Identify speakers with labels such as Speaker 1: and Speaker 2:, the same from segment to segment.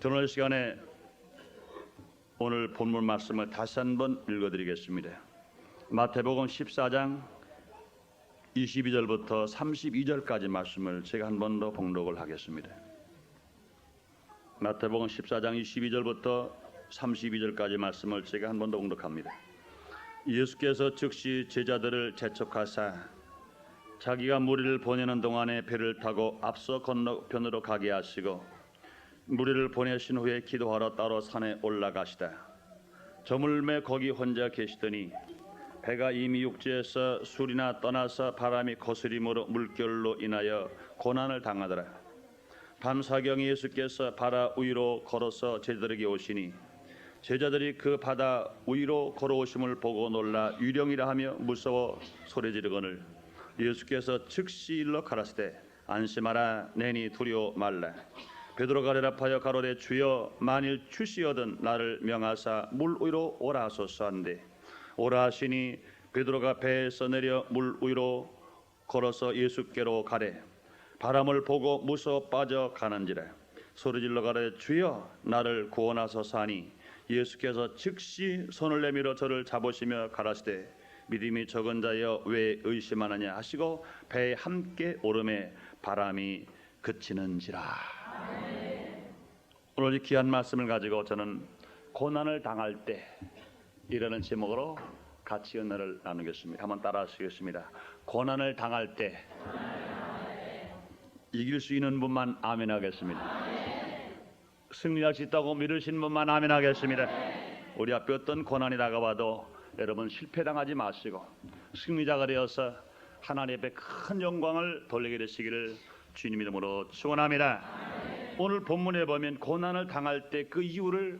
Speaker 1: 저는 이 시간에 오늘 본문 말씀을 다시 한번 읽어드리겠습니다. 마태복음 14장 22절부터 32절까지 말씀을 제가 한 번 더 봉독을 하겠습니다. 마태복음 14장 22절부터 32절까지 말씀을 제가 한 번 더 봉독합니다. 예수께서 즉시 제자들을 재촉하사 자기가 무리를 보내는 동안에 배를 타고 앞서 건너편으로 가게 하시고 무리를 보내신 후에 기도하러 따로 산에 올라가시다. 저물매 거기 혼자 계시더니 배가 이미 육지에서 술이나 떠나서 바람이 거스림으로 물결로 인하여 고난을 당하더라. 밤사경에 예수께서 바다 위로 걸어서 제자들에게 오시니 제자들이 그 바다 위로 걸어오심을 보고 놀라 유령이라 하며 무서워 소리 지르거늘 예수께서 즉시 일러 가라사대 안심하라 내니 두려워 말라. 베드로가 대답하여 가로되 주여 만일 주시거든 나를 명하사 물 위로 오라 하소서 한데 오라 하시니 베드로가 배에서 내려 물 위로 걸어서 예수께로 가래 바람을 보고 무서워 빠져가는지라 소리질러 가로되 주여 나를 구원하소서 하니 예수께서 즉시 손을 내밀어 저를 잡으시며 가라시되 믿음이 적은 자여 왜 의심하느냐 하시고 배에 함께 오름에 바람이 그치는지라. 오늘 이 귀한 말씀을 가지고 저는 고난을 당할 때 이라는 제목으로 같이 은혜를 나누겠습니다. 한번 따라 하시겠습니다. 고난을 당할 때 이길 수 있는 분만 아멘 하겠습니다. 승리할 수 있다고 믿으신 분만 아멘 하겠습니다. 우리 앞에 어떤 고난이 다가와도 여러분 실패당하지 마시고 승리자가 되어서 하나님 앞에 큰 영광을 돌리게 되시기를 주님 이름으로 축원합니다. 오늘 본문에 보면 고난을 당할 때 그 이유를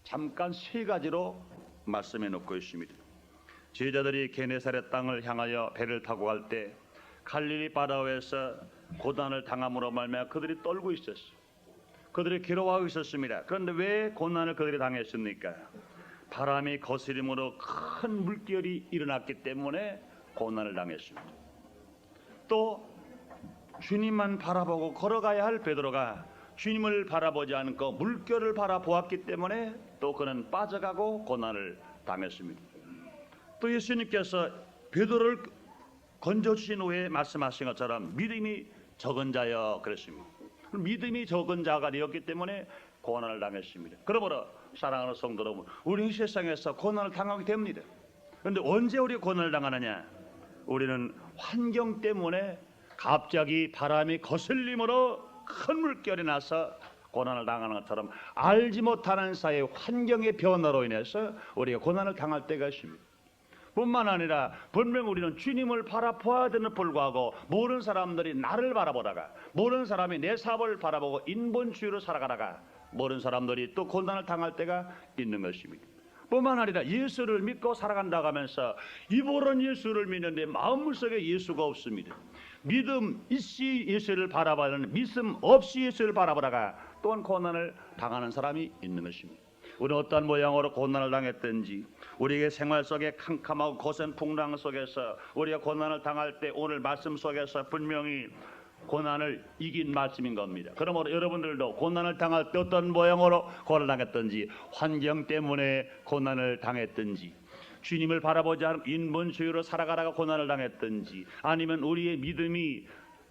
Speaker 1: 잠깐 세 가지로 말씀해 놓고 있습니다. 제자들이 게네사렛 땅을 향하여 배를 타고 갈 때 갈릴리 바다에서 고난을 당함으로 말미암아 그들이 떨고 있었어요. 그들이 괴로워하고 있었습니다. 그런데 왜 고난을 그들이 당했습니까? 바람이 거스림으로 큰 물결이 일어났기 때문에 고난을 당했습니다. 또 주님만 바라보고 걸어가야 할 베드로가 주님을 바라보지 않고 물결을 바라보았기 때문에 또 그는 빠져가고 고난을 당했습니다. 또 예수님께서 베드로를 건져주신 후에 말씀하신 것처럼 믿음이 적은 자여 그랬습니다. 믿음이 적은 자가 되었기 때문에 고난을 당했습니다. 그러므로 사랑하는 성도 여러분, 우리 세상에서 고난을 당하게 됩니다. 그런데 언제 우리가 고난을 당하느냐? 우리는 환경 때문에 갑자기 바람이 거슬림으로 큰 물결이 나서 고난을 당하는 것처럼 알지 못하는 사이에 환경의 변화로 인해서 우리가 고난을 당할 때가 있습니다. 뿐만 아니라 분명 우리는 주님을 바라보아야 되는 불구하고 모르는 사람들이 나를 바라보다가 모르는 사람이 내 사업을 바라보고 인본주의로 살아가다가 모르는 사람들이 또 고난을 당할 때가 있는 것입니다. 뿐만 아니라 예수를 믿고 살아간다고 하면서 입으로는 예수를 믿는데 마음속에 예수가 없습니다. 믿음 있이 예수를 바라보는 믿음 없이 예수를 바라보다가 또한 고난을 당하는 사람이 있는 것입니다. 우리는 어떠한 모양으로 고난을 당했든지 우리의 생활 속에 캄캄하고 고생 풍랑 속에서 우리가 고난을 당할 때 오늘 말씀 속에서 분명히 고난을 이긴 말씀인 겁니다. 그러므로 여러분들도 고난을 당할 때 어떤 모양으로 고난을 당했든지 환경 때문에 고난을 당했든지 주님을 바라보지 않은 인본주의로 살아가다가 고난을 당했든지 아니면 우리의 믿음이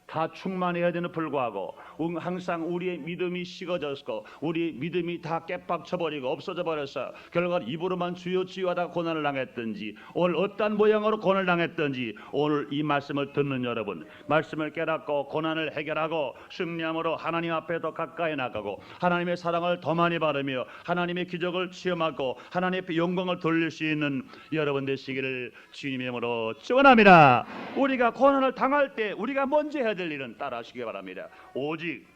Speaker 1: 다 충만해야 되는 불구하고 항상 우리의 믿음이 식어졌고 우리의 믿음이 다 깨박쳐버리고 없어져 버려서 결과 입으로만 주여 주여 하다가 고난을 당했든지 오늘 어떠한 모양으로 고난을 당했든지 오늘 이 말씀을 듣는 여러분 말씀을 깨닫고 고난을 해결하고 승리함으로 하나님 앞에 더 가까이 나가고 하나님의 사랑을 더 많이 받으며 하나님의 기적을 체험하고 하나님 앞에 영광을 돌릴 수 있는 여러분 되시기를 주님의 이름으로 축원합니다. 우리가 고난을 당할 때 우리가 먼저 해야 될 일은 따라 하시기 바랍니다. 오직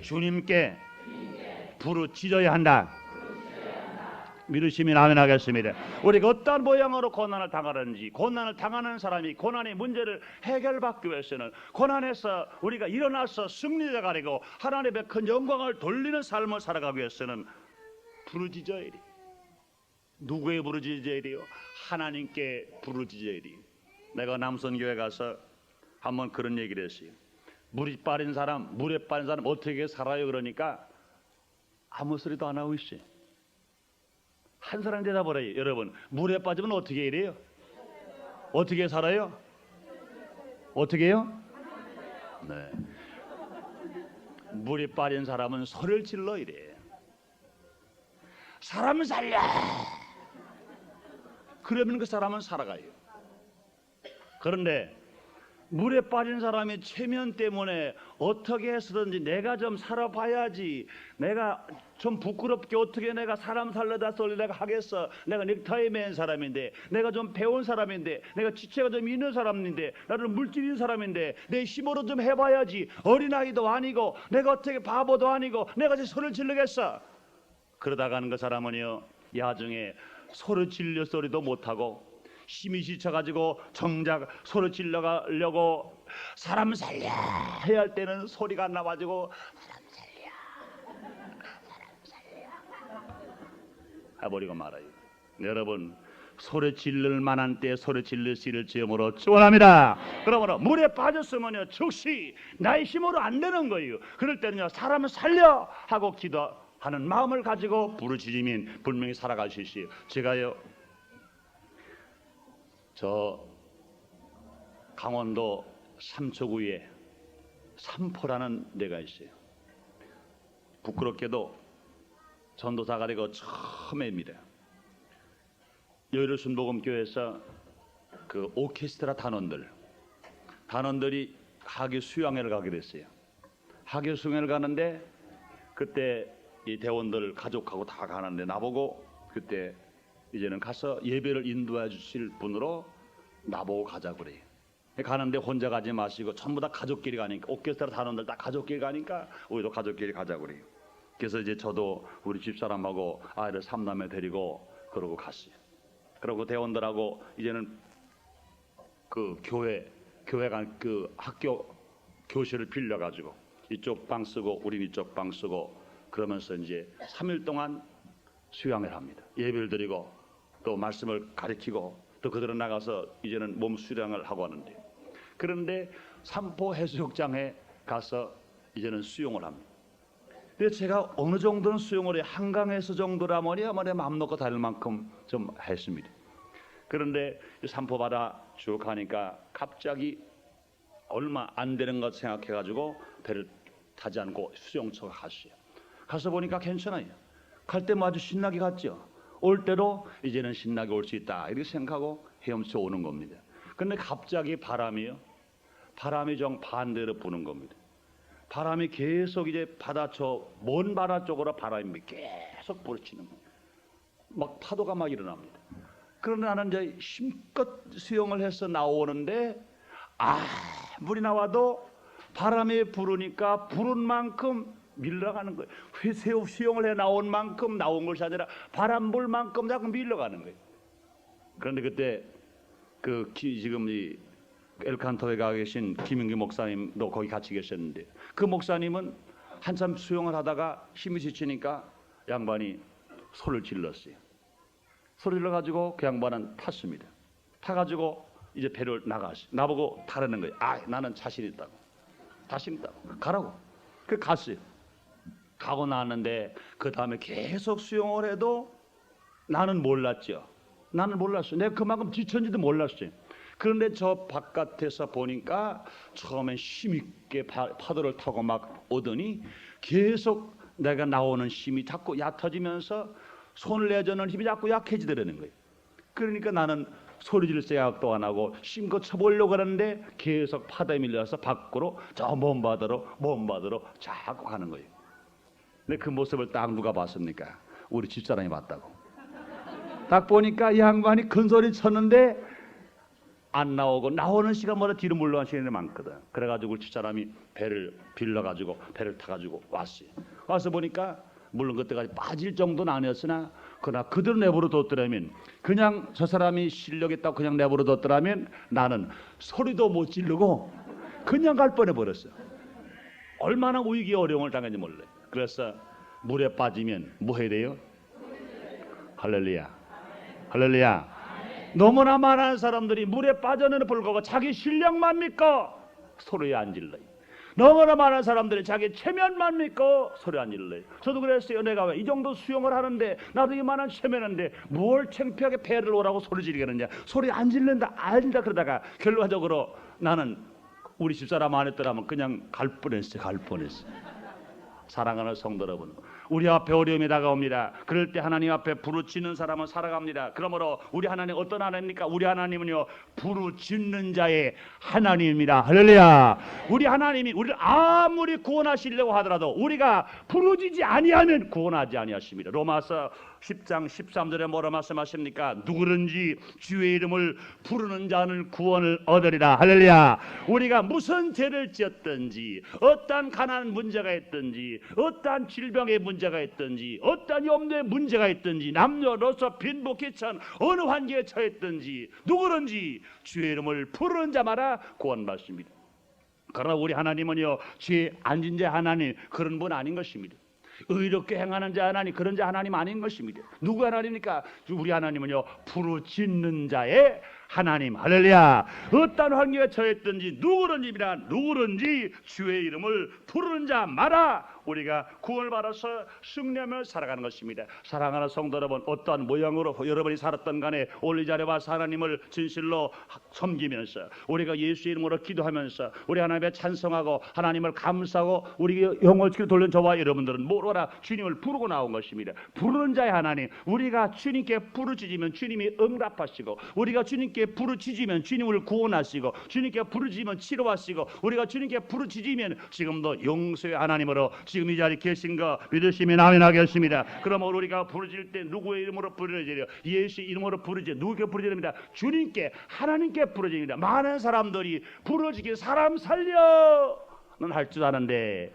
Speaker 1: 주님께 부르짖어야 한다. 믿으시면 아멘 하겠습니다. 우리가 어떤 모양으로 고난을 당하는지 고난을 당하는 사람이 고난의 문제를 해결받기 위해서는 고난에서 우리가 일어나서 승리자가 되고 하나님의 큰 영광을 돌리는 삶을 살아가기 위해서는 부르짖어야 돼요. 누구에 부르짖어야 돼요? 하나님께 부르짖어야 돼요. 내가 남선교회 가서 한번 그런 얘기를 했어요. 물에 빠진 사람 어떻게 살아요? 그러니까 아무 소리도 안 하고 있어요. 한 사람 대답을 해요. 여러분, 물에 빠지면 어떻게 이래요? 어떻게 살아요? 어떻게 해요? 네. 물에 빠진 사람은 소리를 질러 이래. 사람 살려! 그러면 그 사람은 살아가요. 그런데 물에 빠진 사람이 체면 때문에 어떻게 해서든지 내가 좀 살아봐야지, 내가 좀 부끄럽게 어떻게 내가 사람 살려다 소리 내가 하겠어, 내가 넥타이 맨 사람인데, 내가 좀 배운 사람인데, 내가 지체가 좀 있는 사람인데, 나를 물질인 사람인데 내 힘으로 좀 해봐야지, 어린아이도 아니고 내가 어떻게 바보도 아니고 내가 이제 소리를 지르겠어. 그러다가는 그 사람은요, 야중에 소리 질려 소리도 못하고 힘이 지쳐가지고 정작 소리 질러가려고 사람 살려 해야 할 때는 소리가 안 나가지고 사람 살려 해버리고 말아요. 여러분, 소리 질를 만한 때 소리 질릴 수 있을 지음으로 축원합니다. 그러므로 물에 빠졌으면요, 즉시 나의 힘으로 안 되는 거예요. 그럴 때는요, 사람을 살려 하고 기도하는 마음을 가지고 부르짖으면 분명히 살아갈 수 있어요. 제가요, 저 강원도 삼초구에 삼포라는 데가 있어요. 부끄럽게도 전도사가 되고 처음입니다. 여의도순복음교회에서 그 오케스트라 단원들이 학교 수양회를 가게 됐어요. 학교 수양회를 가는데 그때 이 대원들 가족하고 다 가는데 나보고 그때 이제는 가서 예배를 인도해 주실 분으로 나보고 가자 그래요. 가는데 혼자 가지 마시고 전부 다 가족끼리 가니까, 오케스트라 단원들 다 가족끼리 가니까 우리도 가족끼리 가자 그래요. 그래서 이제 저도 우리 집사람하고 아이를 3남매 데리고 그러고 갔어요. 그러고 대원들하고 이제는 그 교회가 그 학교 교실을 빌려 가지고 이쪽 방 쓰고 우린 이쪽 방 쓰고 그러면서 이제 3일 동안 수양회를 합니다. 예배를 드리고 또 말씀을 가르치고 또 그들은 나가서 이제는 몸 수양을 하고 하는데, 그런데 삼포 해수욕장에 가서 이제는 수영을 합니다. 근데 제가 어느 정도는 수영을 해, 한강에서 정도라면 마음 놓고 다닐 만큼 좀 했습니다. 그런데 삼포 바다 쭉 가니까 갑자기 얼마 안 되는 것 생각해가지고 배를 타지 않고 수영처가 갔어요. 가서 보니까 괜찮아요. 갈 때마다 아주 신나게 갔죠. 올 때도 이제는 신나게 올 수 있다 이렇게 생각하고 헤엄쳐 오는 겁니다. 근데 갑자기 바람이 정 반대로 부는 겁니다. 바람이 계속 이제 바다 먼 바다 쪽으로 바람이 계속 불치는 거예요. 막 파도가 막 일어납니다. 그런데 나는 이제 힘껏 수영을 해서 나오는데 물이 나와도 바람이 부르니까 부른 만큼 밀려가는 거예요. 수영을 해 나온 만큼 나온 것이 아니라 바람 불 만큼 자꾸 밀려가는 거예요. 그런데 그때 지금 이 엘칸토에 가 계신 김윤기 목사님도 거기 같이 계셨는데, 그 목사님은 한참 수영을 하다가 힘이 지치니까 양반이 소리를 질렀어요. 소리 질러가지고 그 양반은 탔습니다. 타가지고 이제 배를 나갔어요. 나보고 타라는 거예요. 나는 자신 있다고 가라고. 그 갔어요. 가고 나왔는데 그 다음에 계속 수영을 해도 나는 몰랐죠. 내가 그만큼 지쳤는지도 몰랐어요. 그런데 저 바깥에서 보니까 처음엔 힘있게 파도를 타고 막 오더니 계속 내가 나오는 힘이 자꾸 얕아지면서 손을 내저는 힘이 자꾸 약해지더라는 거예요. 그러니까 나는 소리 지를 생각도 안 하고 힘껏 쳐보려고 하는데 계속 파도에 밀려서 밖으로 저 먼 바다로 자꾸 가는 거예요. 근데 그 모습을 딱 누가 봤습니까? 우리 집사람이 봤다고. 딱 보니까 이 양반이 큰 소리 쳤는데 안 나오고 나오는 시간마다 뒤로 물러가는 시간이 많거든. 그래가지고 우리 집사람이 배를 빌려가지고 배를 타가지고 왔어요. 와서 보니까 물론 그때까지 빠질 정도는 아니었으나 그러나 그대로 내버려 뒀더라면, 그냥 저 사람이 실력 있다고 그냥 내버려 뒀더라면 나는 소리도 못 지르고 그냥 갈 뻔해버렸어. 얼마나 위기 어려움을 당했는지 몰라요. 그래서 물에 빠지면 뭐 해야 돼요? 할렐루야. 너무나 많은 사람들이 물에 빠져는 불구하고 자기 실력만 믿고 소리에 안 질러요. 너무나 많은 사람들이 자기 체면만 믿고 소리 안 질러요. 저도 그랬어요. 내가 왜 이 정도 수영을 하는데 나도 이만한 체면인데 뭘 창피하게 배를 오라고 소리 지르겠느냐. 소리 안 질른다 안다 그러다가 결과적으로 나는 우리 집사람 안 했더라면 그냥 갈 뻔했어요. 갈 뻔했어요. 사랑하는 성도 여러분, 우리 앞에 어려움이 다가옵니다. 그럴 때 하나님 앞에 부르짖는 사람은 살아갑니다. 그러므로 우리 하나님 어떤 하나님입니까? 우리 하나님은요 부르짖는 자의 하나님입니다. 할렐루야. 우리 하나님이 우리를 아무리 구원하시려고 하더라도 우리가 부르짖지 아니하면 구원하지 아니하십니다. 로마서 10장 13절에 뭐라 말씀하십니까? 누구든지 주의 이름을 부르는 자는 구원을 얻으리라. 할렐루야. 우리가 무슨 죄를 지었든지 어떠한 가난 문제가 있든지 어떠한 질병의 문제가 있든지 어떠한 염려의 문제가 있든지 남녀노소 빈부귀천 어느 환경에 처했든지 누구든지 주의 이름을 부르는 자마다 구원받습니다. 그러나 우리 하나님은요 죄 안 진 자 하나님 그런 분 아닌 것입니다. 의롭게 행하는 자 하나님 그런 자 하나님 아닌 것입니다. 누구 하나님입니까? 우리 하나님은요 부르짖는 자의 하나님. 할렐루야. 어떤 환경에 처했든지 누구든지 주의 이름을 부르는 자마다 우리가 구원을 받아서 승리하며 살아가는 것입니다. 사랑하는 성도 여러분, 어떠한 모양으로 여러분이 살았던 간에 오늘 이 자리에 와서 하나님을 진실로 섬기면서 우리가 예수 이름으로 기도하면서 우리 하나님의 찬송하고 하나님을 감사하고 우리 영을 돌린 저와 여러분들은 모르라 주님을 부르고 나온 것입니다. 부르는 자의 하나님, 우리가 주님께 부르짖으면 주님이 응답하시고 우리가 주님께 부르짖으면 주님을 구원하시고 주님께 부르짖으면 치료하시고 우리가 주님께 부르짖으면 지금도 용서의 하나님으로 지금 이 자리에 계신 거 믿으시면 아멘 하겠습니다. 그러면 우리가 부르짖을 때 누구의 이름으로 부르짖어요? 예수 이름으로 부르짖어요. 누구께 부르짖습니다? 주님께 하나님께 부르짖습니다. 많은 사람들이 부르짖기 사람 살려는 할 줄 아는데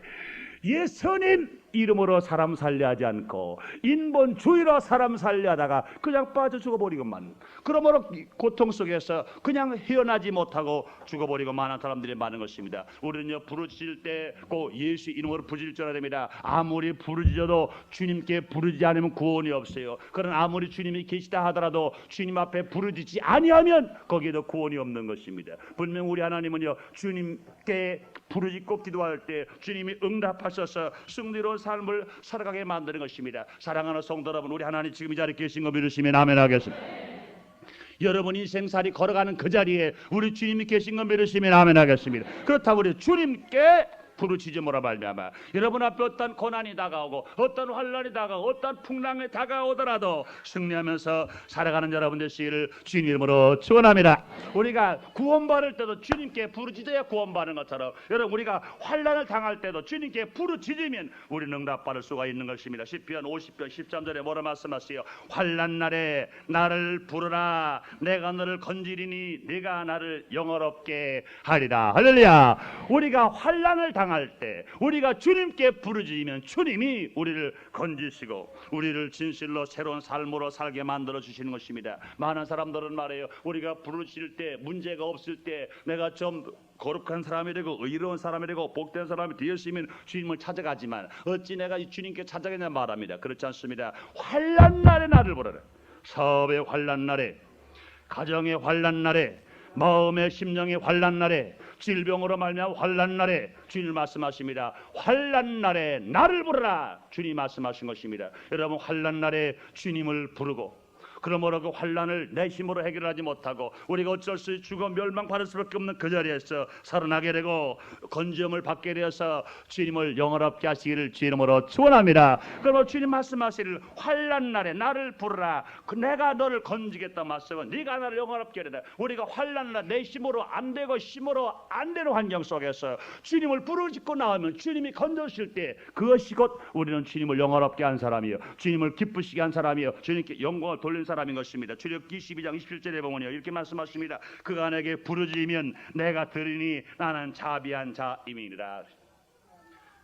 Speaker 1: 예수님 이름으로 사람 살려 하지 않고 인본 주의로 사람 살려 하다가 그냥 빠져 죽어버리고만 그러므로 고통 속에서 그냥 헤어나지 못하고 죽어버리고 많은 사람들이 많은 것입니다. 우리는요 부르짖을 때 꼭 예수 이름으로 부르짖을 줄 알아야 됩니다. 아무리 부르짖어도 주님께 부르짖지 않으면 구원이 없어요. 그러나 아무리 주님이 계시다 하더라도 주님 앞에 부르짖지 아니하면 거기에도 구원이 없는 것입니다. 분명 우리 하나님은요 주님께 부르짖고 기도할 때 주님이 응답하셔서 승리로운 삶을 살아가게 만드는 것입니다. 사랑하는 성도 여러분, 우리 하나님 지금 이 자리에 계신 거 믿으시면 아멘 하겠습니다. 여러분 인생살이 걸어가는 그 자리에 우리 주님이 계신 거 믿으시면 아멘 하겠습니다. 그렇다고 우리 주님께 부르짖음으로 말미암아 여러분 앞에 어떤 고난이 다가오고 어떤 환난이 다가오고 어떤 풍랑이 다가오더라도 승리하면서 살아가는 여러분 되시기를 주님 이름으로 축원합니다. 우리가 구원받을 때도 주님께 부르짖어야 구원받는 것처럼 여러분 우리가 환난을 당할 때도 주님께 부르짖으면 우리는 응답받을 수가 있는 것입니다. 시편 50편 13절에 뭐라 말씀하세요? 환난 날에 나를 부르라 내가 너를 건지리니 네가 나를 영화롭게 하리라. 할렐루야. 우리가 환난을 당할 때 우리가 주님께 부르짖으면 주님이 우리를 건지시고 우리를 진실로 새로운 삶으로 살게 만들어 주시는 것입니다. 많은 사람들은 말해요. 우리가 부르짖을 때 문제가 없을 때 내가 좀 거룩한 사람이 되고 의로운 사람이 되고 복된 사람이 되었으면 주님을 찾아가지만 어찌 내가 이 주님께 찾아가냐 말합니다. 그렇지 않습니다. 환난 날에 나를 부르라. 사업의 환난 날에 가정의 환난 날에 마음의 심령의 환난 날에 질병으로 말미암아 환난 날에 주님 말씀하십니다. 환난 날에 나를 부르라. 주님 말씀하신 것입니다. 여러분 환난 날에 주님을 부르고 그러므로 그 환난을 내 힘으로 해결하지 못하고 우리가 어쩔 수 없이 죽어 멸망받을 수밖에 없는 그 자리에서 살아나게 되고 건지음을 받게 되어서 주님을 영원롭게 하시기를 주 이름으로 축원합니다. 그러므로 주님 말씀하시기를 환난 날에 나를 부르라. 내가 너를 건지겠다 말씀은 네가 나를 영원롭게 하리라. 우리가 환난 날 내 힘으로 안 되고 힘으로 안 되는 환경 속에서 주님을 부르짖고 나오면 주님이 건져주실 때 그것이 곧 우리는 주님을 영원롭게 한 사람이요 주님을 기쁘시게 한 사람이요 주님께 영광을 돌린 사람인 것입니다. 출애굽기 22장 27절에 보면요 이렇게 말씀하십니다. 그가 내게 부르짖으면 내가 들으니 나는 자비한 자임이니라.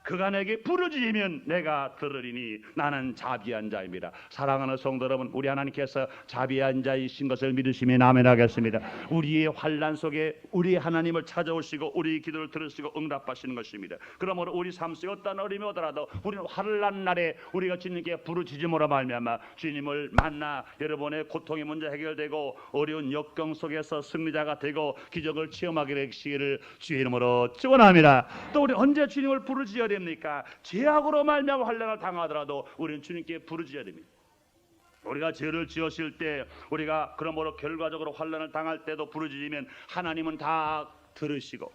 Speaker 1: 그가 내게 부르짖으면 내가 들으리니 나는 자비한 자입니다. 사랑하는 성도 여러분, 우리 하나님께서 자비한 자이신 것을 믿으시면 아멘하겠습니다. 우리의 환난 속에 우리 하나님을 찾아오시고 우리의 기도를 들으시고 응답하시는 것입니다. 그러므로 우리 삶 속에 어떤 어려움이 오더라도 우리는 환난 날에 우리가 주님께 부르짖음으로 말미암아 주님을 만나 여러분의 고통의 문제 해결되고 어려운 역경 속에서 승리자가 되고 기적을 체험하게 되시기를 주의 이름으로 축원합니다. 또 우리 언제 주님을 부르짖어야 됩니까? 죄악으로 말미암아 환난을 당하더라도 우리는 주님께 부르짖어야 됩니다. 우리가 죄를 지었을 때 우리가 그러므로 결과적으로 환난을 당할 때도 부르짖으면 하나님은 다 들으시고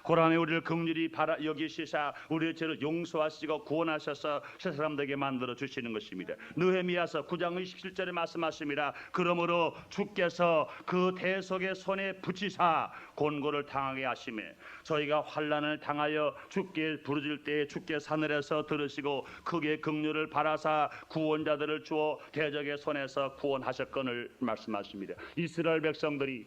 Speaker 1: 고난에 우리를 긍휼히 여기시사 우리의 죄를 용서하시고 구원하셔서 새 사람되게 만들어 주시는 것입니다. 느헤미야서 9장 27절에 말씀하십니다. 그러므로 주께서 그 대속의 손에 붙이사 곤고를 당하게 하시매 저희가 환난을 당하여 주께 부르짖을 때에 주께 하늘에서 들으시고 크게 긍휼을 바라사 구원자들을 주어 대적의 손에서 구원하셨거늘 말씀하십니다. 이스라엘 백성들이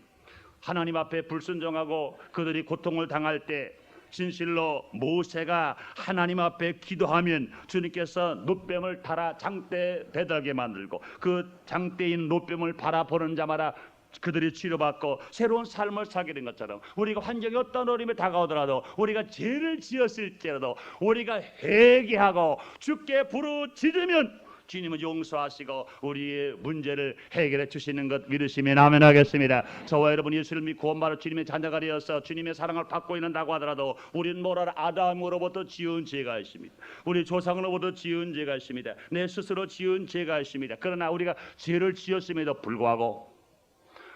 Speaker 1: 하나님 앞에 불순종하고 그들이 고통을 당할 때 진실로 모세가 하나님 앞에 기도하면 주님께서 놋뱀을 달아 장대 배달게 만들고 그 장대인 놋뱀을 바라보는 자마다 그들이 치료받고 새로운 삶을 살게 된 것처럼 우리가 환경이 어떤 어려움이 다가오더라도 우리가 죄를 지었을지라도 우리가 회개하고 주께 부르짖으면 주님은 용서하시고 우리의 문제를 해결해 주시는 것 믿으시면 아멘 하겠습니다. 저와 여러분 예수를 믿고 구원받아 주님의 자녀가 되어서 주님의 사랑을 받고 있는다고 하더라도 우리는 뭐라 아담으로부터 지은 죄가 있습니다. 우리 조상으로부터 지은 죄가 있습니다. 내 스스로 지은 죄가 있습니다. 그러나 우리가 죄를 지었음에도 불구하고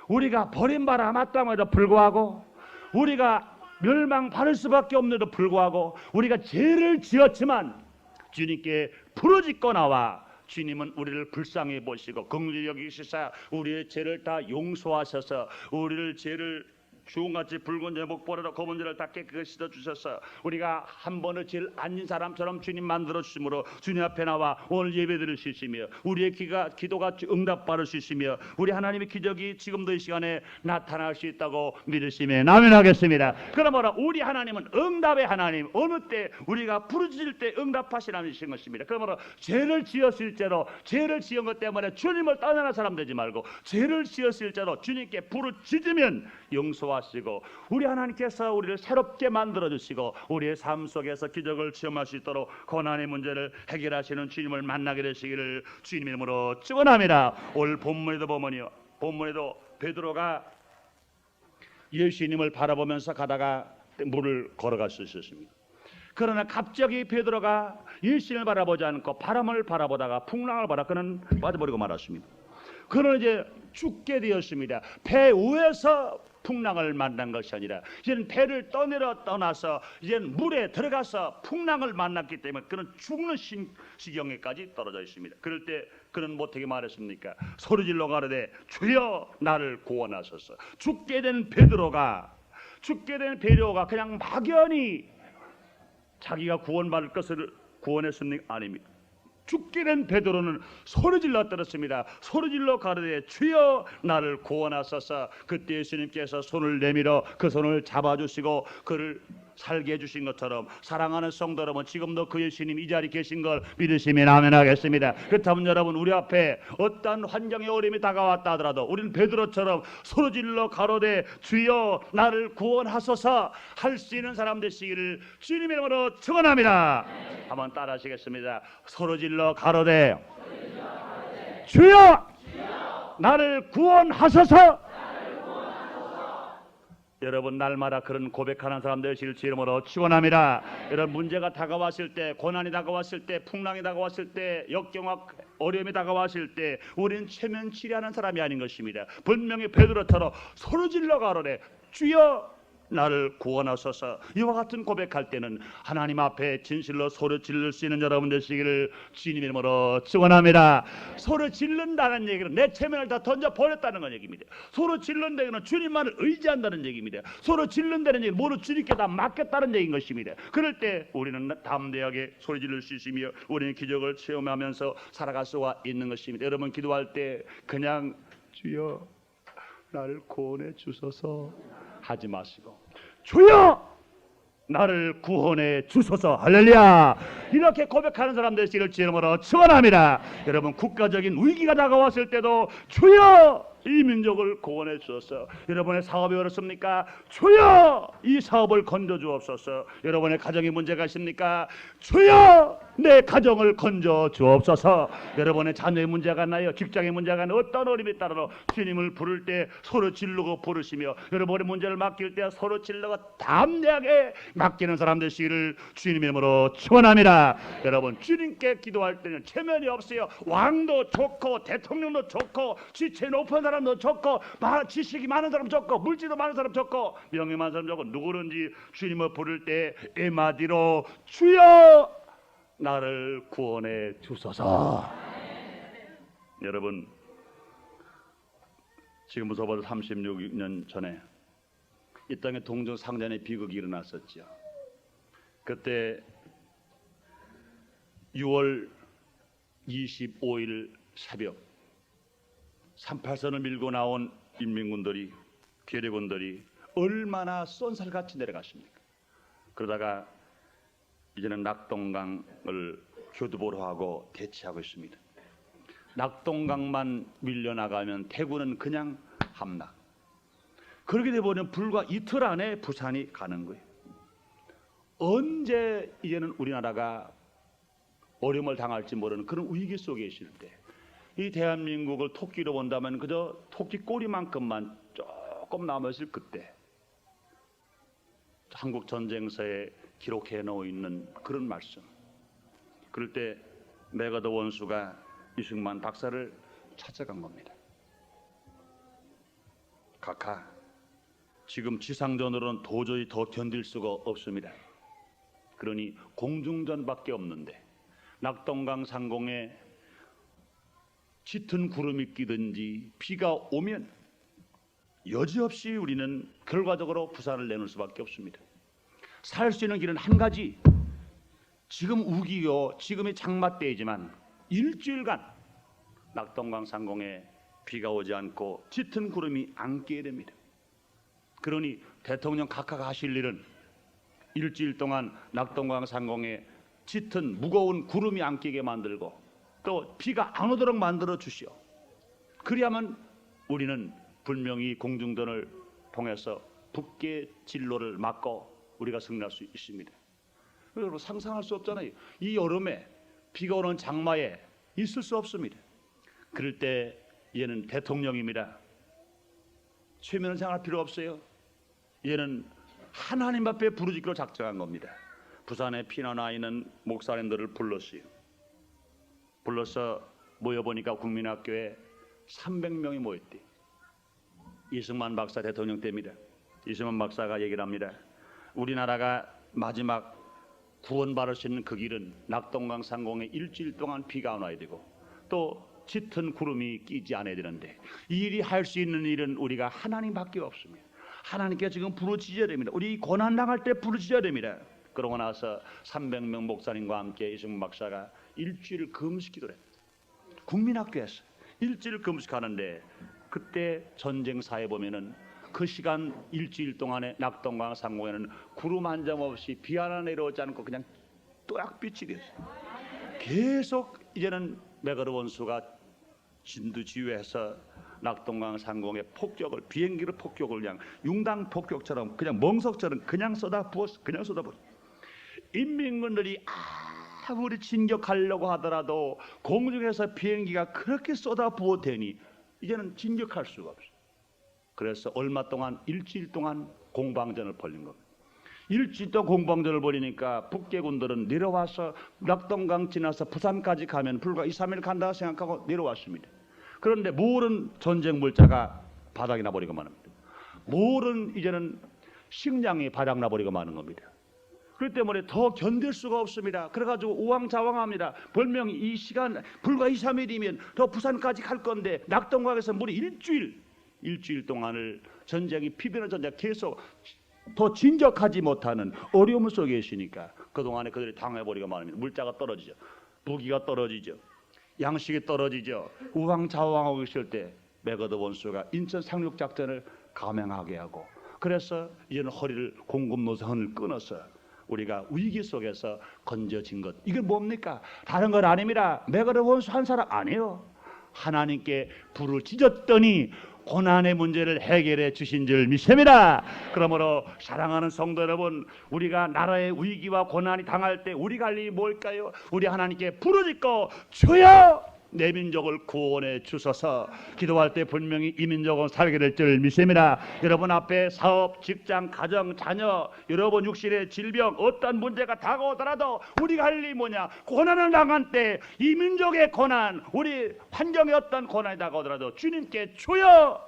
Speaker 1: 우리가 버림받아 마땅함에도 불구하고 우리가 멸망받을 수밖에 없는데도 불구하고 우리가 죄를 지었지만 주님께 부르짖고 나와 주님은 우리를 불쌍히 보시고 긍휼히 여기시사 우리의 죄를 다 용서하셔서 우리를 죄를 주홍같이 붉은 죄 목보라도 검은 죄를 다 깨끗이 씻어주셔서 우리가 한 번의 죄를 안 진 사람처럼 주님 만들어 주심으로 주님 앞에 나와 오늘 예배 드릴 수 있으며 우리의 기도가 응답받을 수 있으며 우리 하나님의 기적이 지금도 이 시간에 나타날 수 있다고 믿으시면 아멘 하겠습니다. 그러므로 우리 하나님은 응답의 하나님, 어느 때 우리가 부르짖을 때 응답하시는 것입니다. 그러므로 죄를 지었을지라도 죄를 지은 것 때문에 주님을 떠나는 사람 되지 말고 죄를 지었을지라도 주님께 부르짖으면 용서하시고 우리 하나님께서 우리를 새롭게 만들어 주시고 우리의 삶 속에서 기적을 체험할 수 있도록 고난의 문제를 해결하시는 주님을 만나게 되시기를 주님 이름으로 축원합니다. 오늘 본문에도 보면요, 본문에도 베드로가 예수님을 바라보면서 가다가 물을 걸어갈 수 있었습니다. 그러나 갑자기 베드로가 예수님을 바라보지 않고 바람을 바라보다가 풍랑을 바라 그는 빠져버리고 말았습니다. 그는 이제 죽게 되었습니다. 배 위에서 풍랑을 만난 것이 아니라 이제는 배를 떠나서 이제는 물에 들어가서 풍랑을 만났기 때문에 그는 죽는 지경에까지 떨어져 있습니다. 그럴 때 그는 어떻게 말했습니까? 소리질러 가로되 주여 나를 구원하소서. 죽게 된 베드로가 그냥 막연히 자기가 구원받을 것을 구원했습니까? 아닙니다. 죽게 된 베드로는 소리질러 떨었습니다. 소리질러 가로되 주여 나를 구원하소서. 그때 예수님께서 손을 내밀어 그 손을 잡아주시고 그를 살게 해주신 것처럼 사랑하는 성도 여러분, 지금도 그 예수님 이 자리에 계신 걸 믿으시면 아멘 하겠습니다. 그렇다면 여러분, 우리 앞에 어떤 환경의 어려움이 다가왔다 하더라도 우리는 베드로처럼 소리질러 가로되 주여 나를 구원하소서 할 수 있는 사람 되시기를 주님의 이름으로 축원합니다. 한번 따라 하시겠습니다. 소리질러 가로되 주여 나를 구원하소서. 여러분, 날마다 그런 고백하는 사람 되시길 주 이름으로 축원합니다. 이런 문제가 다가왔을 때, 고난이 다가왔을 때, 풍랑이 다가왔을 때, 역경과 어려움이 다가왔을 때 우리는 최면치리하는 사람이 아닌 것입니다. 분명히 베드로처럼 소리질러 가로되 주여 나를 구원하소서. 이와 같은 고백할 때는 하나님 앞에 진실로 소리 지를 수 있는 여러분 되시기를 주님 이름으로 축원합니다. 소리 지른다는 얘기는 내 체면을 다 던져버렸다는 건 얘기입니다. 소리 지른다는 얘기는 주님만을 의지한다는 얘기입니다. 소리 지른다는 얘기는 모두 주님께 다 맡겼다는 얘기인 것입니다. 그럴 때 우리는 담대하게 소리 지를 수 있으며 우리는 기적을 체험하면서 살아갈 수가 있는 것입니다. 여러분, 기도할 때 그냥 주여 나를 구원해 주소서 하지 마시고 주여 나를 구원해 주소서. 할렐루야. 이렇게 고백하는 사람들 되시기를 주님으로 축원합니다. 여러분, 국가적인 위기가 다가왔을 때도 주여 이 민족을 구원해 주옵소서. 여러분의 사업이 어렵습니까? 주여 이 사업을 건져 주옵소서. 여러분의 가정에 문제가 있습니까? 주여 내 가정을 건져 주옵소서. 여러분의 자녀의 문제가 있나요? 직장의 문제가 있나요? 어떤 어려움에 따라서 주님을 부를 때 서로 질르고 부르시며, 여러분의 문제를 맡길 때 서로 질르고 담대하게 맡기는 사람 되시기를 주님의 이름으로 축원합니다. 여러분, 주님께 기도할 때는 체면이 없어요. 왕도 좋고 대통령도 좋고 지체 높은 사람도 좋고 지식이 많은 사람 좋고 물질도 많은 사람 좋고 명예 많은 사람 좋고, 누구든지 주님을 부를 때 에마디로 주여 나를 구원해 주소서. 여러분, 지금부터 36년 전에 이 땅에 동정상잔의 비극이 일어났었죠. 그때 6월 25일 새벽 38선을 밀고 나온 인민군들이, 괴뢰군들이 얼마나 쏜살같이 내려갔습니까? 그러다가 이제는 낙동강을 교두보로 하고 대치하고 있습니다. 낙동강만 밀려나가면 대구는 그냥 함락. 그렇게 되면 불과 이틀 안에 부산이 가는 거예요. 언제 이제는 우리나라가 어려움을 당할지 모르는 그런 위기 속에 있을 때, 이 대한민국을 토끼로 본다면 그저 토끼 꼬리만큼만 조금 남았을 그때, 한국 전쟁서에 기록해 놓고 있는 그런 말씀. 그럴 때 메가더 원수가 이승만 박사를 찾아간 겁니다. 각하, 지금 지상전으로는 도저히 더 견딜 수가 없습니다. 그러니 공중전밖에 없는데 낙동강 상공에 짙은 구름이 끼든지 비가 오면 여지없이 우리는 결과적으로 부산을 내놓을 수밖에 없습니다. 살 수 있는 길은 한 가지. 지금 우기요, 지금이 장마 때이지만 일주일간 낙동강 상공에 비가 오지 않고 짙은 구름이 안 끼게 됩니다. 그러니 대통령 각하가 하실 일은 일주일 동안 낙동강 상공에 짙은 무거운 구름이 안 끼게 만들고 또 비가 안 오도록 만들어 주시오. 그리하면 우리는 분명히 공중전을 통해서 북계 진로를 막고 우리가 승리할 수 있습니다. 여러분, 상상할 수 없잖아요. 이 여름에 비가 오는 장마에 있을 수 없습니다. 그럴 때 얘는 대통령입니다. 최면을 생각할 필요 없어요. 얘는 하나님 앞에 부르짖기로 작정한 겁니다. 부산에 피난 와 있는 목사님들을 불러서 모여보니까 국민학교에 300명이 모였대. 이승만 박사 대통령 때입니다. 이승만 박사가 얘기를 합니다. 우리나라가 마지막 구원받을 수 있는 그 길은 낙동강 상공에 일주일 동안 비가 안 와야 되고 또 짙은 구름이 끼지 않아야 되는데, 이 일이 할 수 있는 일은 우리가 하나님밖에 없습니다. 하나님께 지금 부르짖어야 됩니다. 우리 고난 당할 때 부르짖어야 됩니다. 그러고 나서 300명 목사님과 함께 이승만 박사가 일주일 금식 기도를 했어요. 국민학교에서 일주일 금식하는데, 그때 전쟁사에 보면은 그 시간 일주일 동안에 낙동강 상공에는 구름 한 점 없이 비 하나 내려오지 않고 그냥 또약빛이 됐어요. 계속 이제는 메가더 원수가 진두지휘해서 낙동강 상공에 폭격을, 비행기로 폭격을 그냥 융당 폭격처럼 그냥 멍석처럼 그냥 쏟아부었어. 그냥 쏟아부었어. 인민군들이 아무리 진격하려고 하더라도 공중에서 비행기가 그렇게 쏟아부어대니 이제는 진격할 수가 없어. 그래서 얼마 동안, 일주일 동안 공방전을 벌인 겁니다. 일주일 동안 공방전을 벌이니까 북계군들은 내려와서 낙동강 지나서 부산까지 가면 불과 2, 3일 간다 생각하고 내려왔습니다. 그런데 모든 전쟁 물자가 바닥이 나버리고 마는겁니다. 모든 이제는 식량이 바닥 나버리고 마는 겁니다. 그렇기 때문에 더 견딜 수가 없습니다. 그래가지고 우왕좌왕합니다. 분명히 이 시간 불과 2, 3일이면 더 부산까지 갈 건데 낙동강에서 무려 일주일 동안을 전쟁이 피변의 전쟁 계속 더 진격하지 못하는 어려움 속에 계시니까 그동안에 그들이 당해버리고 말합니다. 물자가 떨어지죠. 무기가 떨어지죠. 양식이 떨어지죠. 우왕좌왕하고 있을 때 메가더 원수가 인천 상륙작전을 감행하게 하고, 그래서 이제는 허리를 공급노선을 끊어서 우리가 위기 속에서 건져진 것. 이게 뭡니까? 다른 건 아닙니다. 매거를 원수 한 사람 아니에요. 하나님께 불을 지졌더니 고난의 문제를 해결해 주신 줄 믿습니다. 그러므로 사랑하는 성도 여러분, 우리가 나라의 위기와 고난이 당할 때 우리가 할 일이 뭘까요? 우리 하나님께 부르짖고 주여 내 민족을 구원해 주소서. 기도할 때 분명히 이 민족은 살게 될 줄 믿습니다. 여러분 앞에 사업, 직장, 가정, 자녀, 여러분 육신의 질병, 어떤 문제가 다가오더라도 우리가 할 일이 뭐냐? 고난을 당한 때 이 민족의 고난, 우리 환경의 어떤 고난이 다가오더라도 주님께 주여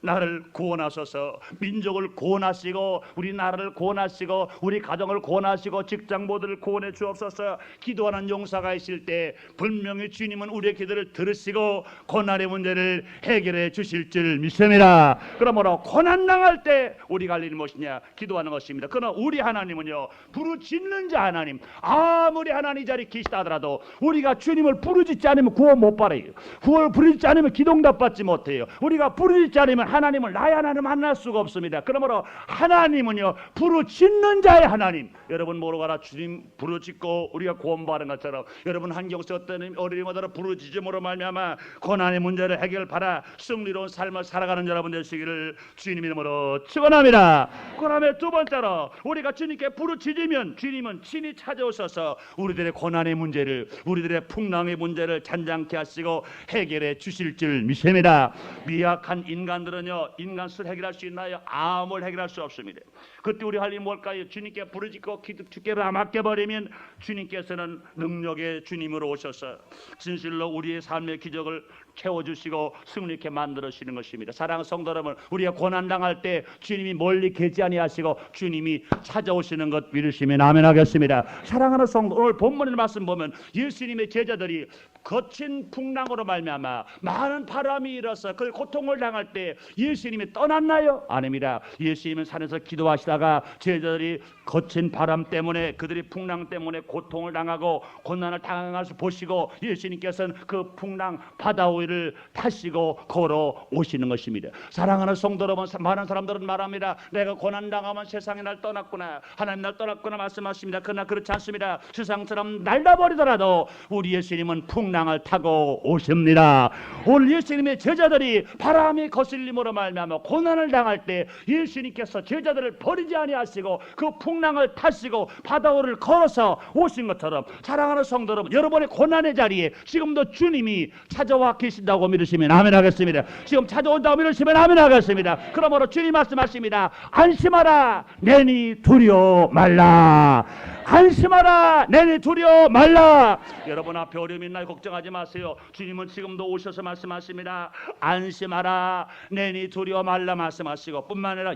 Speaker 1: 나를 구원하소서. 민족을 구원하시고 우리 나라를 구원하시고 우리 가정을 구원하시고 직장 모두를 구원해 주옵소서. 기도하는 용사가 있을 때 분명히 주님은 우리의 기도를 들으시고 고난의 문제를 해결해 주실 줄 믿습니다. 그러므로 고난 당할 때 우리가 할 일이 무엇이냐? 기도하는 것입니다. 그러나 우리 하나님은요, 부르짖는 자 하나님. 아무리 하나님 이 자리에 계시다 하더라도 우리가 주님을 부르짖지 않으면 구원 못 받아요. 구원을 부르짖지 않으면 기도응답 받지 못해요. 우리가 부르짖지 않으면 하나님을 나의 하나님 만날 수가 없습니다. 그러므로 하나님은요, 부르짖는 자의 하나님. 여러분 모르가라 주님 부르짖고 우리가 구원받은 것처럼 여러분 환경 속 어떤 어린이마다 부르짖음으로 말미암아 고난의 문제를 해결받아 승리로운 삶을 살아가는 여러분 되시기를 주님 이름으로 축원합니다. 그다음에 두 번째로 우리가 주님께 부르짖으면 주님은 친히 찾아오셔서 우리들의 고난의 문제를, 우리들의 풍랑의 문제를 잔잔케 하시고 해결해 주실 줄 믿습니다. 미약한 인간들은요, 인간 스스로 해결할 수 있나요? 아무를 해결할 수 없습니다. 그때 우리 할 일이 뭘까요? 주님께 부르짖고 주께 맡겨버리면 주님께서는 능력의 주님으로 오셔서 진실로 우리의 삶의 기적을 채워주시고 승리케 만들어주시는 것입니다. 사랑하는 성도 여러분, 우리가 고난당할 때 주님이 멀리 계지 아니하시고 주님이 찾아오시는 것 믿으시면 아멘 하겠습니다. 사랑하는 성도, 오늘 본문의 말씀 보면 예수님의 제자들이 거친 풍랑으로 말미암아 많은 바람이 일어서 그 고통을 당할 때 예수님이 떠났나요? 아닙니다. 예수님은 산에서 기도하시다가 제자들이 거친 바람 때문에, 그들이 풍랑 때문에 고통을 당하고 고난을 당하는 것을 보시고 예수님께서는 그 풍랑 바다 위를 타시고 걸어 오시는 것입니다. 사랑하는 성도 여러분, 많은 사람들은 말합니다. 내가 고난 당하면 세상이 날 떠났구나, 하나님 날 떠났구나 말씀하십니다. 그러나 그렇지 않습니다. 세상처럼 날다버리더라도 우리 예수님은 풍랑을 타고 오십니다. 오늘 예수님의 제자들이 바람이 거슬림으로 말미암아 고난을 당할 때 예수님께서 제자들을 버리지 아니하시고 그 풍랑을 타시고 바다를 걸어서 오신 것처럼 사랑하는 성도 여러분, 여러분의 고난의 자리에 지금도 주님이 찾아와 계신다고 믿으시면 아멘 하겠습니다. 지금 찾아온다고 믿으시면 아멘 하겠습니다. 그러므로 주님 말씀하십니다. 안심하라, 내니 두려워 말라. 안심하라, 내니 두려워 말라. 여러분 앞에 어려움이 있나요? 걱정하지 마세요. 주님은 지금도 오셔서 말씀하십니다. 안심하라, 내니 두려워 말라 말씀하시고, 뿐만 아니라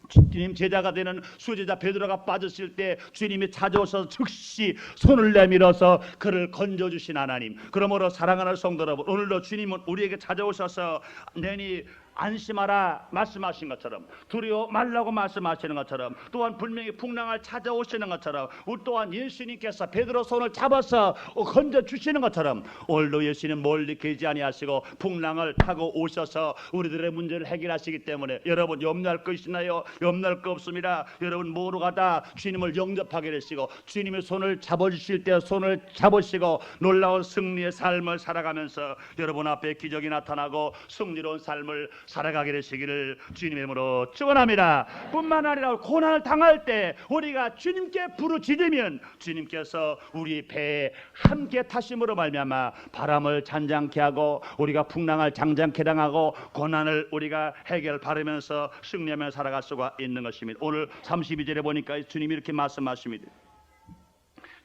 Speaker 1: 주님 제자가 되는 수제자 베드로가 빠졌을 때 주님이 찾아오셔서 즉시 손을 내밀어서 그를 건져주신 하나님. 그러므로 사랑하는 성도 여러분, 오늘도 주님은 우리에게 찾아오셔서 내니 안심하라 말씀하신 것처럼, 두려워 말라고 말씀하시는 것처럼, 또한 분명히 풍랑을 찾아오시는 것처럼, 또한 예수님께서 베드로 손을 잡아서 건져주시는 것처럼 오늘도 예수님 멀리 계지 아니하시고 풍랑을 타고 오셔서 우리들의 문제를 해결하시기 때문에 여러분 염려할 거 있나요? 염려할 거 없습니다. 여러분 모두가 주님을 영접하게 되시고 주님의 손을 잡아주실 때 손을 잡으시고 놀라운 승리의 삶을 살아가면서 여러분 앞에 기적이 나타나고 승리로운 삶을 살아가게 되시기를 주님의 이름으로 축원합니다. 뿐만 아니라 고난을 당할 때 우리가 주님께 부르짖으면 주님께서 우리 배에 함께 타심으로 말미암아 바람을 잔잔케 하고 우리가 풍랑을 잔잔케 당하고 고난을 우리가 해결 바르면서 승리하며 살아갈 수가 있는 것입니다. 오늘 32절에 보니까 주님이 이렇게 말씀하십니다.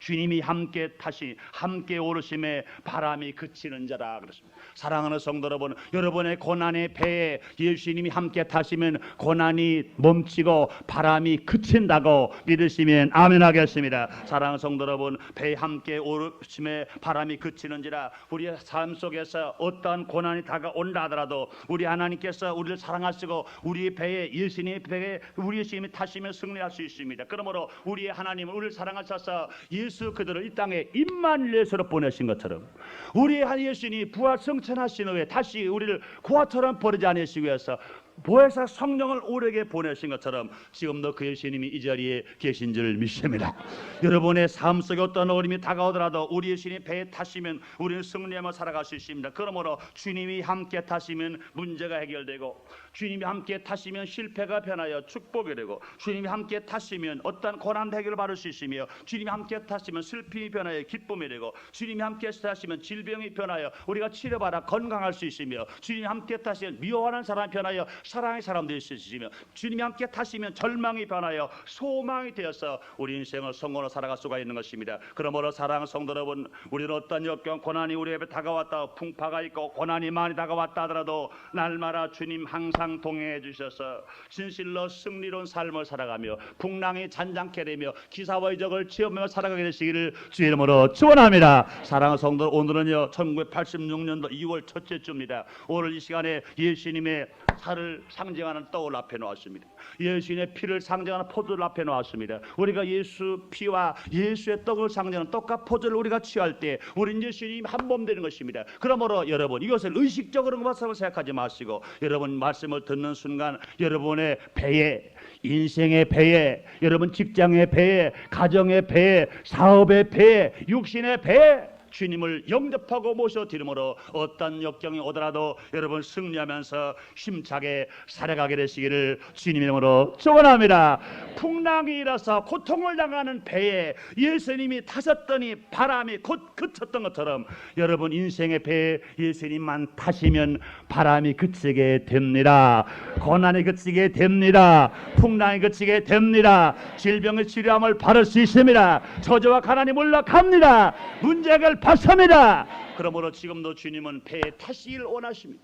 Speaker 1: 주님이 함께 타시 함께 오르심에 바람이 그치는 자라 그렇습니다. 사랑하는 성도 여러분, 여러분의 고난의 배에 예수님이 함께 타시면 고난이 멈추고 바람이 그친다고 믿으시면 아멘 하겠습니다. 사랑하는 성도 여러분, 배에 함께 오르심에 바람이 그치는지라. 우리의 삶 속에서 어떠한 고난이 다가온다 하더라도 우리 하나님께서 우리를 사랑하시고 우리 배에 예수님의 배에 우리 예수님이 타시면 승리할 수 있습니다. 그러므로 우리의 하나님은 우리를 사랑하셔서 예수 그들을 이 땅에 임마누엘로 보내신 것처럼 우리의 한 예수님이 부활 승천하신 후에 다시 우리를 고아처럼 버리지 않으시기 위해서 보혜사 성령을 우리에게 보내신 것처럼 지금도 그 예수님이 이 자리에 계신 줄 믿습니다. 여러분의 삶 속에 어떤 어려움이 다가오더라도 우리 예수님이 배에 타시면 우리는 승리하며 살아갈 수 있습니다. 그러므로 주님이 함께 타시면 문제가 해결되고, 주님이 함께 타시면 실패가 변하여 축복이 되고, 주님이 함께 타시면 어떤 고난 해결을 받을 수 있으며, 주님이 함께 타시면 슬픔이 변하여 기쁨이 되고, 주님이 함께 타시면 질병이 변하여 우리가 치료받아 건강할 수 있으며, 주님이 함께 타시면 미워하는 사람이 변하여 사랑의 사람 될 수 있으며, 주님이 함께 타시면 절망이 변하여 소망이 되어서 우리 인생을 성공으로 살아갈 수가 있는 것입니다. 그러므로 사랑하는 성도 여러분, 우리는 어떤 역경 고난이 우리 앞에 다가왔다, 풍파가 있고 고난이 많이 다가왔다 하더라도 날마다 주님 항상 동행해 주셔서 진실로 승리로운 삶을 살아가며 풍랑이 잔잔케 되며 기사와 이적을 체험하며 살아가게 되시기를 주의 이름으로 축원합니다. 사랑하는 성도, 오늘은요 1986년도 2월 첫째 주입니다. 오늘 이 시간에 예수님의 살을 상징하는 떡을 앞에 놓았습니다. 예수님의 피를 상징하는 포도를 앞에 놓았습니다. 우리가 예수 피와 예수의 떡을 상징하는 떡과 포도를 우리가 취할 때 우리는 예수님 한 몸 되는 것입니다. 그러므로 여러분, 이것을 의식적으로 것으로 생각하지 마시고, 여러분 말씀을 듣는 순간 여러분의 배에, 인생의 배에, 여러분 직장의 배에, 가정의 배에, 사업의 배에, 육신의 배에 주님을 영접하고 모셔드림으로 어떤 역경이 오더라도 여러분 승리하면서 힘차게 살아가게 되시기를 주님 이름으로 축원합니다. 풍랑이 일어서 고통을 당하는 배에 예수님이 타셨더니 바람이 곧 그쳤던 것처럼 여러분 인생의 배에 예수님만 타시면 바람이 그치게 됩니다. 고난이 그치게 됩니다. 풍랑이 그치게 됩니다. 질병의 치료함을 받을 수 있습니다. 저주와 가난이 물러갑니다. 문제가 받습니다. 그러므로 지금도 주님은 배에 타시길 원하십니다.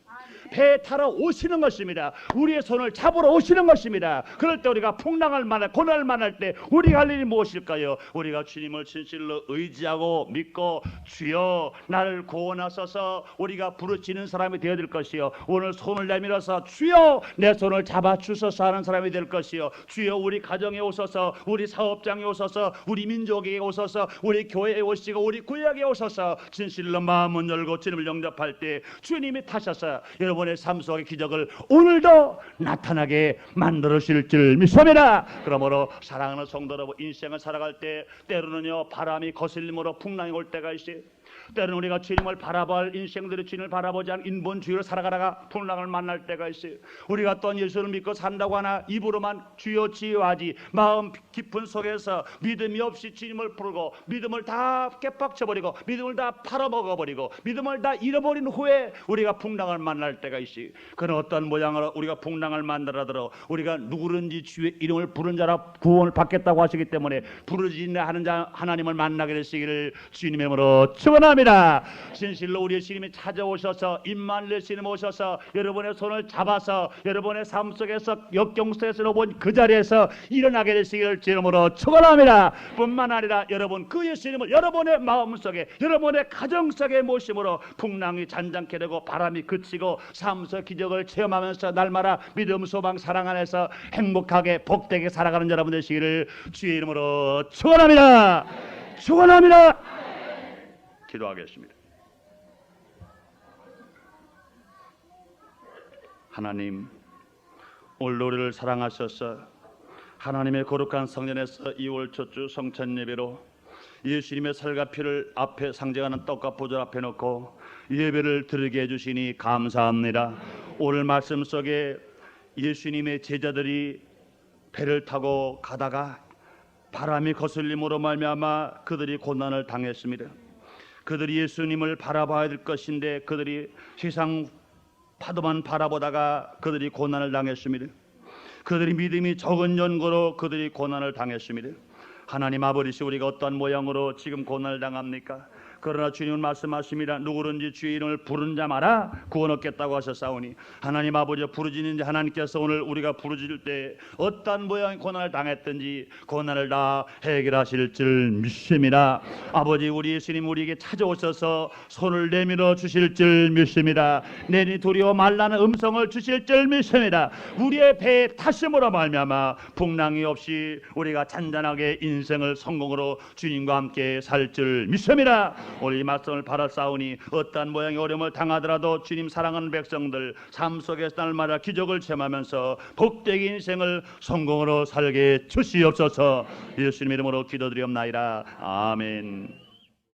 Speaker 1: 배에 타러 오시는 것입니다. 우리의 손을 잡으러 오시는 것입니다. 그럴 때 우리가 풍랑을 만날, 고난을 만날 때 우리가 할 일이 무엇일까요? 우리가 주님을 진실로 의지하고 믿고 주여 나를 구원하소서 우리가 부르짖는 사람이 되어야 될 것이요, 오늘 손을 내밀어서 주여 내 손을 잡아주소서 하는 사람이 될 것이요, 주여 우리 가정에 오소서, 우리 사업장에 오소서, 우리 민족에게 오소서, 우리 교회에 오시고 우리 구역에 오소서 진실로 마음을 열고 주님을 영접할 때 주님이 타셔서 여러분의 삶 속의 기적을 오늘도 나타나게 만들어주실 줄 믿습니다. 그러므로 사랑하는 성도 여러분, 인생을 살아갈 때 때로는요 바람이 거슬림으로 풍랑이 올 때가 있어요. 때로는 우리가 주님을 바라볼 인생들이 주님을 바라보지 않은 인본주의로 살아가다가 풍랑을 만날 때가 있어요. 우리가 또 예수를 믿고 산다고 하나 입으로만 주여 주여하지 마음 깊은 속에서 믿음이 없이 주님을 부르고 믿음을 다 깨박쳐버리고 믿음을 다 팔아먹어버리고 믿음을 다 잃어버린 후에 우리가 풍랑을 만날 때가 있어요. 그런 어떤 모양으로 우리가 풍랑을 만나더라도 우리가 누구든지 주의 이름을 부른 자라 구원을 받겠다고 하시기 때문에 부르짖는 하는 자 하나님을 만나게 되시기를 주님의 이름으로 축원합니다. 진실로 우리의 주님이 찾아오셔서 임마누엘 주님 오셔서 여러분의 손을 잡아서 여러분의 삶 속에서 역경 속에서 본 그 자리에서 일어나게 되시기를 주님으로 축원합니다. 뿐만 아니라 여러분 그 예수님을 여러분의 마음속에 여러분의 가정 속에 모심으로 풍랑이 잔잔케 되고 바람이 그치고 삶 속 기적을 체험하면서 날마다 믿음 소망 사랑 안에서 행복하게 복되게 살아가는 여러분 되시기를 주의 이름으로 축원합니다. 축원합니다. 기도하겠습니다. 하나님, 오늘 우리를 사랑하셔서 하나님의 거룩한 성전에서 2월 첫주 성찬 예배로 예수님의 살과 피를 앞에 상징하는 떡과 포도 앞에 놓고 예배를 드리게 해주시니 감사합니다. 오늘 말씀 속에 예수님의 제자들이 배를 타고 가다가 바람이 거슬림으로 말미암아 그들이 고난을 당했습니다. 그들이 예수님을 바라봐야 될 것인데 그들이 세상 파도만 바라보다가 그들이 고난을 당했습니다. 그들이 믿음이 적은 연고로 그들이 고난을 당했습니다. 하나님 아버지, 우리가 어떤 모양으로 지금 고난을 당합니까? 그러나 주님은 말씀하십니다. 누구든지 주의 이름을 부른 자마다 구원 얻겠다고 하셨사오니 하나님 아버지 부르짖는 자 하나님께서 오늘 우리가 부르짖을 때 어떤 모양의 고난을 당했든지 고난을 다 해결하실 줄 믿습니다. 아버지, 우리 예수님 우리에게 찾아오셔서 손을 내밀어 주실 줄 믿습니다. 내니 두려워 말라는 음성을 주실 줄 믿습니다. 우리의 배에 타심으로 말미암아 풍랑이 없이 우리가 잔잔하게 인생을 성공으로 주님과 함께 살 줄 믿습니다. 오늘 이 말씀을 바라싸우니 어떠한 모양의 어려움을 당하더라도 주님 사랑하는 백성들 삶 속에서 날마다 기적을 체험하면서 복되게 인생을 성공으로 살게 주시옵소서. 예수님 이름으로 기도드리옵나이다. 아멘.